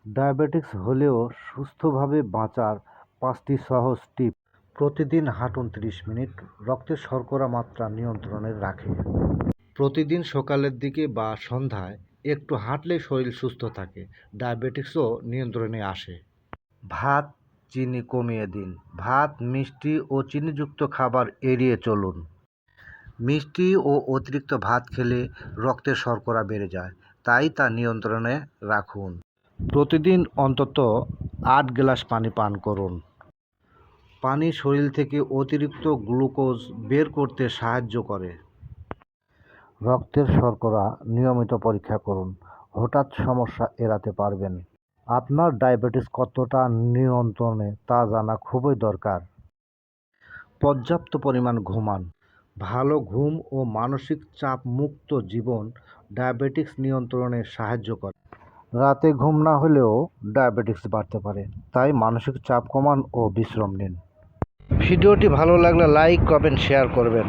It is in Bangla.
ডায়াবেটিস হলেও সুস্থভাবে বাঁচার 5টি সহজ টিপ। প্রতিদিন হাঁটুন 30 মিনিট, রক্তের শর্করা মাত্রা নিয়ন্ত্রণে রাখে। প্রতিদিন সকালের দিকে বা সন্ধ্যায় একটু হাঁটলেই শরীর সুস্থ থাকে, ডায়াবেটিসও নিয়ন্ত্রণে আসে। ভাত, চিনি কমিয়ে দিন। ভাত, মিষ্টি ও চিনিযুক্ত খাবার এড়িয়ে চলুন। মিষ্টি ও অতিরিক্ত ভাত খেলে রক্তের শর্করা বেড়ে যায়, তাই তা নিয়ন্ত্রণে রাখুন। প্রতিদিন অন্তত 8 গ্লাস পানি পান করুন। পানি শরীর থেকে অতিরিক্ত গ্লুকোজ বের করতে সাহায্য করে। রক্তের শর্করা নিয়মিত পরীক্ষা করুন, হঠাৎ সমস্যা এড়াতে পারবেন। আপনার ডায়াবেটিস কতটা নিয়ন্ত্রণে তা জানা খুবই দরকার। পর্যাপ্ত পরিমাণ ঘুমান। ভালো ঘুম ও মানসিক চাপ মুক্ত জীবন ডায়াবেটিস নিয়ন্ত্রণে সাহায্য করে। রাতে ঘুম না হলেও ডায়াবেটিস বাড়তে পারে, তাই মানসিক চাপ কমান ও বিশ্রাম নিন। ভিডিওটি ভালো লাগলে লাইক, কমেন্ট, শেয়ার করবেন।